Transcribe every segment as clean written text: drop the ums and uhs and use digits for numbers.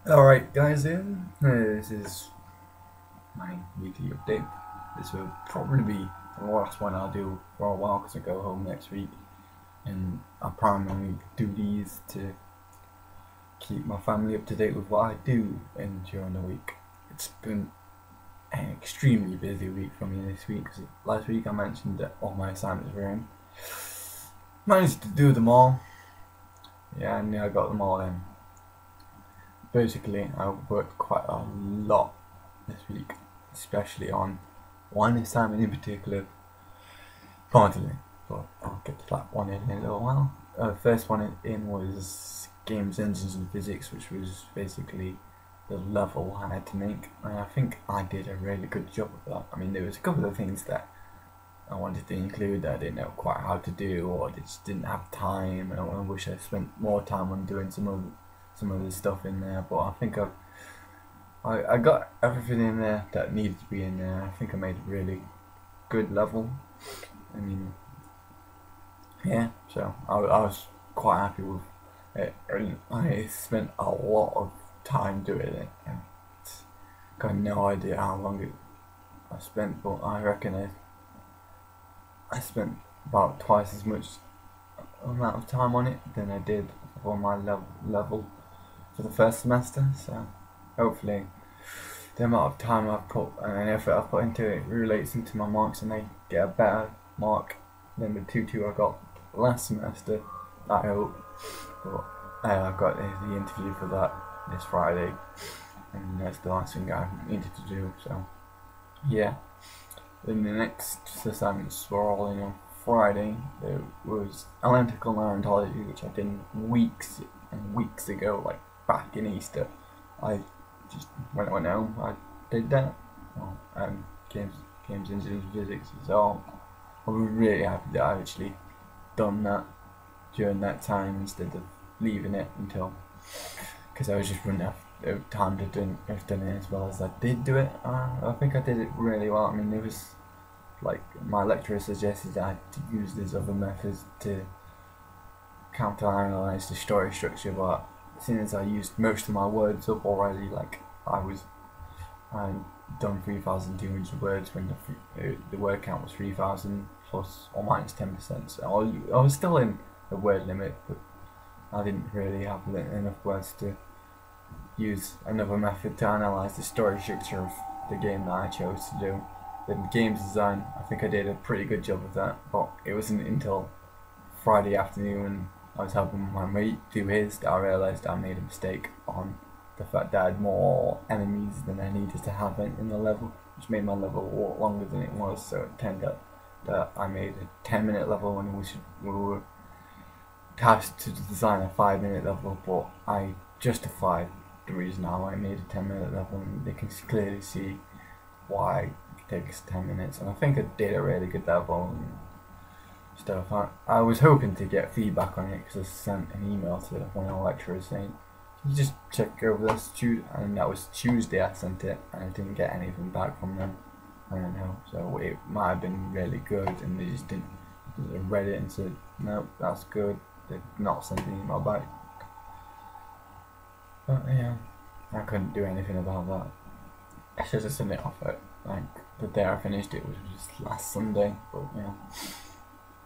Alright guys, this is my weekly update. This will probably be the last one I'll do for a while because I go home next week, and I primarily do these to keep my family up to date with what I do during the week. It's been an extremely busy week for me this week because last week I mentioned that all my assignments were in. Managed to do them all, yeah, and I got them all in. Basically, I worked quite a lot this week, especially on one assignment in particular, partly, but I'll get to that one in a little while. First one in was Games, Engines and Physics, which was basically the level I had to make, and I think I did a really good job of that. I mean, there was a couple of things that I wanted to include that I didn't know quite how to do, or I just didn't have time, and I wish I spent more time on doing some of the stuff in there, but I think I got everything in there that needed to be in there. I think I made a really good level. I mean, yeah, so I was quite happy with it. And I spent a lot of time doing it, and got no idea how long I spent, but I reckon I spent about twice as much amount of time on it than I did for my level for the first semester. So hopefully the amount of time I've put and effort I've put into it relates into my marks, and I get a better mark than the 2-2 I got last semester, I hope. But I've got the interview for that this Friday, and that's the last thing I needed to do. So yeah, then the next assignments were all in on Friday. There was analytical narratology, which I did weeks and weeks ago, like back in Easter. I just when I went home, I did that. Well, games, engineering, physics. So I was really happy that I actually done that during that time instead of leaving it until, because I was just running out of time to have done it as well as I did do it. I think I did it really well. I mean, it was like my lecturer suggested I had to use these other methods to counter-analyze the story structure, but seeing as I used most of my words up already, like I done 3,200 words when the word count was 3,000 plus or minus 10%. So I was still in the word limit, but I didn't really have enough words to use another method to analyze the story structure of the game that I chose to do. The games design, I think I did a pretty good job of that, but it wasn't until Friday afternoon when I was helping my mate do his that I realised I made a mistake on the fact that I had more enemies than I needed to have in the level, which made my level a lot longer than it was. So it turned out that I made a 10-minute level when we were tasked to design a 5-minute level, but I justified the reason how I made a 10-minute level, and they can clearly see why it takes 10 minutes. And I think I did a really good level and stuff. I was hoping to get feedback on it because I sent an email to one of the lecturers saying, "Can you just check over this?" And that was Tuesday I sent it, and I didn't get anything back from them. I don't know, so it might have been really good, and they just didn't. They read it and said, "No, that's good." They've not sent an email back. But yeah, I couldn't do anything about that. I should have sent it off at like the day I finished it, which was just last Sunday. But yeah,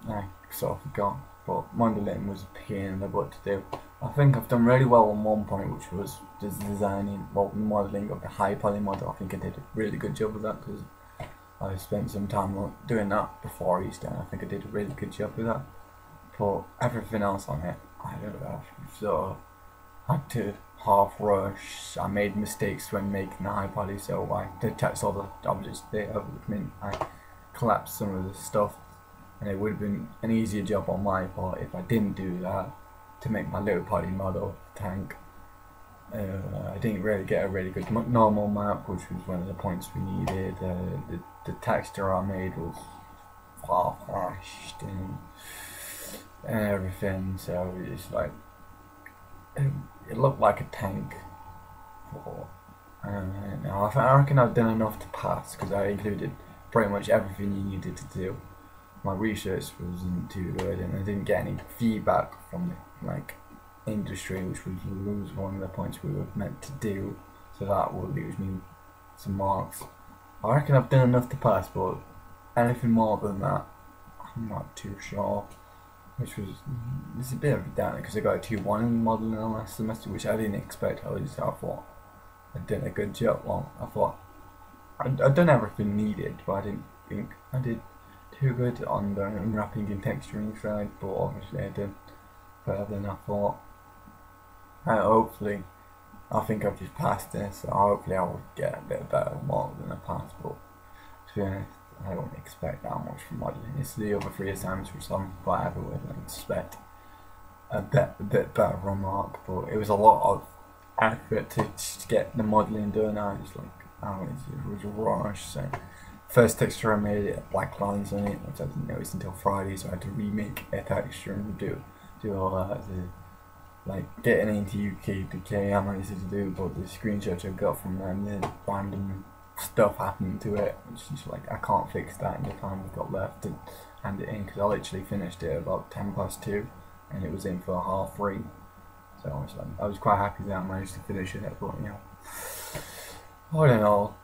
I sort of forgot. But modelling was a pain in the butt to do. I think I've done really well on one point, which was designing, well, modelling of the high poly model. I think I did a really good job of that because I spent some time doing that before Easter, and I think I did a really good job with that. But everything else on it, I don't know. So I had to half rush. I made mistakes when making the high poly, so I detached all the objects there. I mean, I collapsed some of the stuff, and it would have been an easier job on my part if I didn't do that to make my low poly model tank. I didn't really get a really good normal map, which was one of the points we needed. The texture I made was far flashed and everything, so it's like it looked like a tank. But I don't know. I reckon I've done enough to pass because I included pretty much everything you needed to do. My research wasn't too good, and I didn't get any feedback from like industry, which would lose one of the points we were meant to do, so that will lose me some marks. I reckon I've done enough to pass, but anything more than that, I'm not too sure. Which was, it's a bit of a downer because I got a 2-1 in modelling last semester, which I didn't expect. I thought I'd done a good job. Well, I thought I'd done everything needed, but I didn't think I did too good on the unwrapping and texturing side, but obviously I did better than I thought. Hopefully, I think I've just passed this, so hopefully I will get a bit better mark than I passed, but to be honest, I don't expect that much from modelling. It's the other 3 assignments which I'm quite happy with and expect a bit better of a mark, but it was a lot of effort to just get the modelling done. It was a rush. So first texture I made, it black lines on it, which I didn't notice until Friday, so I had to remake a texture and do all that. Like getting into UKDK, I managed to do, but the screenshots I got from them, the random stuff happening to it, it's just like I can't fix that in the time we've got left to hand it in, because I literally finished it about 2:10 and it was in for 3:30. So I was quite happy that I managed to finish it, but you know, all in all,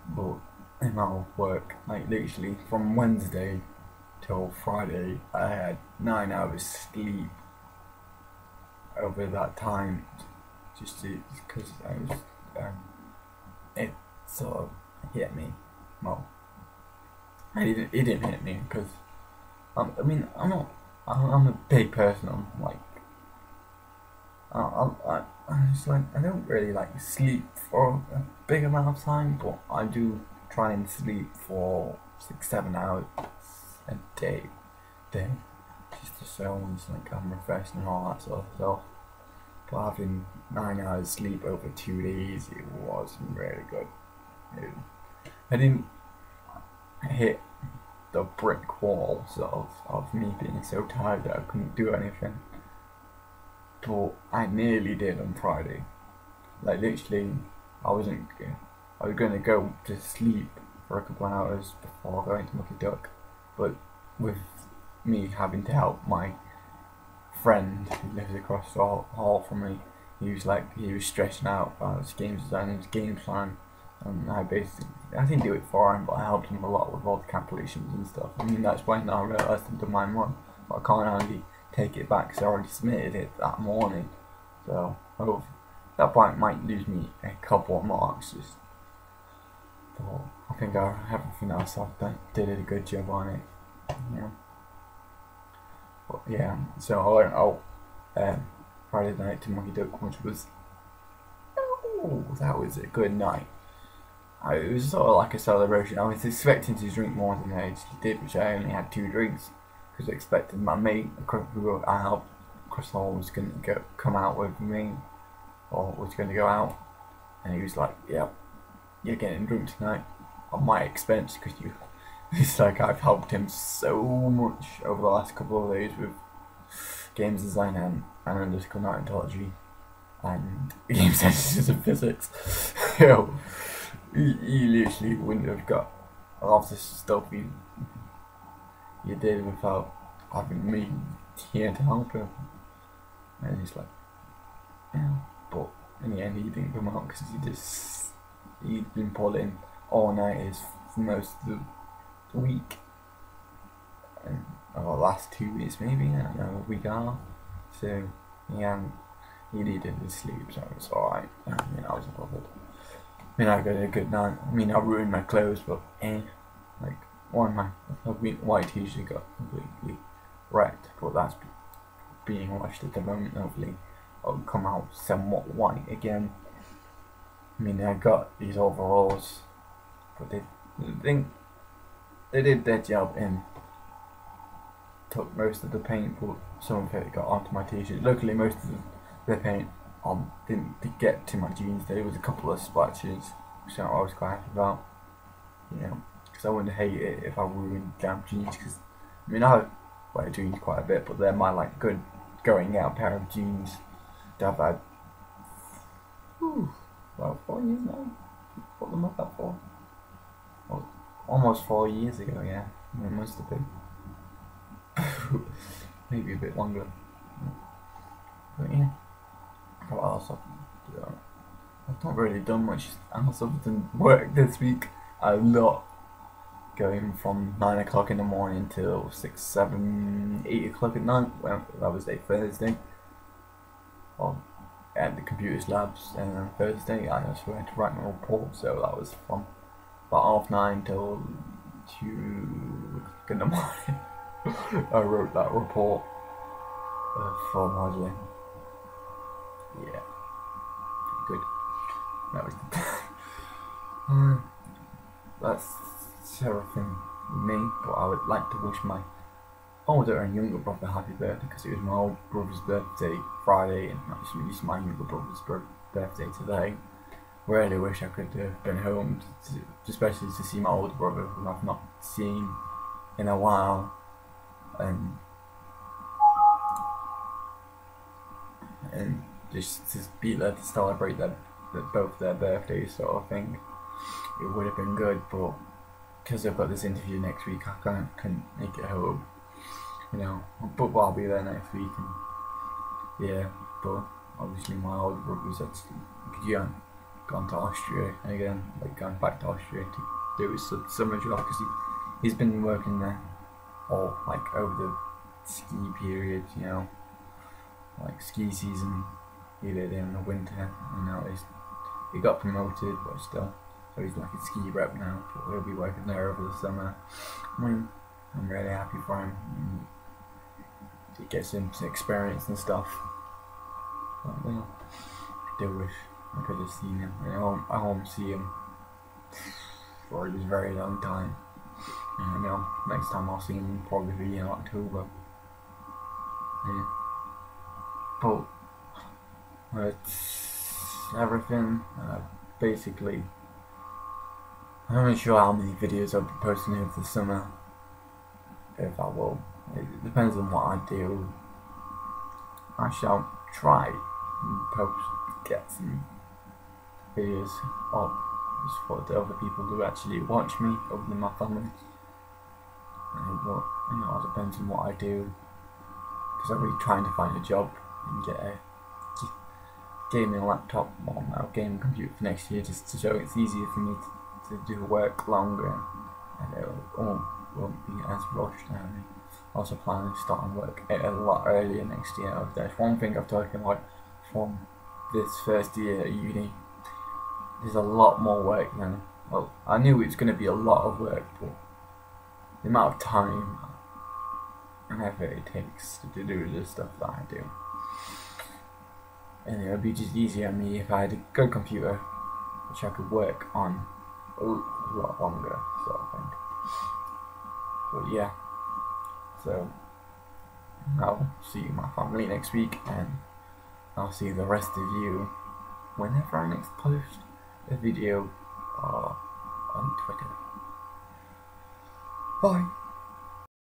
but in my work, like literally from Wednesday till Friday, I had 9 hours sleep over that time, just because I was it sort of hit me. Well, it didn't hit me because I mean I'm a big person. I'm like I'm just like I don't really like sleep for a big amount of time, but I do try and sleep for 6-7 hours a day, just to show like I'm refreshed and all that sort of stuff. But having 9 hours sleep over 2 days, it wasn't really good. I didn't hit the brick wall sort of me being so tired that I couldn't do anything. But I nearly did on Friday. Like literally, I was going to go to sleep for a couple of hours before going to Mucky Duck, but with me having to help my friend who lives across the hall from me, he was stressing out about his games design and his game plan, and I didn't do it for him, but I helped him a lot with all the calculations and stuff. I mean, that's when I realised I'd done mine wrong, but I can't hardly take it back because I already submitted it that morning. So that point might lose me a couple of marks, but I think everything else I've done did a good job on it. Yeah. But yeah, so I went out Friday night to Mucky Duck, which was that was a good night. It was sort of like a celebration. I was expecting to drink more than I actually did, which I only had 2 drinks, because I expected my mate who I helped across the hall was going to come out with me, or was going to go out, and he was like, "Yeah, you're getting drunk tonight on my expense," because it's like I've helped him so much over the last couple of days with games design and analytical narratology and game senses and physics. You know, he literally wouldn't have got a lot of this stuff you did without having me here to help him. And he's like, yeah, but in the end he didn't come out because he'd been pulling all nighters for most of the week, and the last 2 weeks maybe, I don't know, a week and a half. So he needed his sleep, so it's alright. I mean, I wasn't bothered. I mean, I got a good night. I mean, I ruined my clothes, but like one of my white t-shirt got completely wrecked, but that's being washed at the moment. Hopefully it'll come out somewhat white again. I mean, I got these overalls, but they did their job and took most of the paint, but some of it got onto my t-shirt. Luckily, most of the paint didn't get to my jeans. There was a couple of splashes, which I was quite happy about. You know, because I wouldn't hate it if I ruined damn jeans. Because I mean, I wear jeans quite a bit, but they're my like good going out pair of jeans that I've had about 4 years now. Put them up that for almost 4 years ago. Yeah, it must have been maybe a bit longer. But yeah, what else I've done? I've not really done much else other than work this week. A lot. Going from 9 o'clock in the morning till 6, 7, 8 o'clock at night. Well, that was a Thursday. Well, at the computers labs, and on Thursday I also had to write my report, so that was from about 9:30 till 2 o'clock in the morning. I wrote that report for modelling. Yeah, good. That was that's everything with me, but I would like to wish my older and younger brother happy birthday, because it was my older brother's birthday Friday and it's my younger brother's birthday today. Really wish I could have been home, especially to see my older brother, who I've not seen in a while, and just to be there to celebrate both their birthdays, sort of thing. It would have been good, but because I've got this interview next week, I couldn't make it home. You know, but I'll be there next week, and yeah. But obviously, my older brother's actually gone to Austria again, like gone back to Austria to do his summer job, because he's been working there all like over the ski period, you know, like ski season. He did it in the winter, and now he got promoted, but still. So he's like a ski rep now, but he'll be working there over the summer. I mean, I'm really happy for him. It gets him some experience and stuff. But yeah, I do wish I could have seen him. I won't see him for a very long time. And you know, next time I'll see him probably be in October. Yeah. But that's everything. Basically, I'm not sure how many videos I'll be posting over the summer, if I will. It depends on what I do. I shall try and get some videos up just for the other people who actually watch me, other than my family. But you know, it depends on what I do, because I'm really trying to find a job and get a gaming laptop or a gaming computer for next year, just to show it's easier for me to do work longer, and it won't be as rushed. And also planning to start work a lot earlier next year. There's one thing I've talked about from this first year at uni. There's a lot more work than, well, I knew it was going to be a lot of work, but the amount of time and effort it takes to do the stuff that I do. And it would be just easier on me if I had a good computer, which I could work on a lot longer, sort of thing. But yeah, so I'll see my family next week, and I'll see the rest of you whenever I next post a video on Twitter. Bye.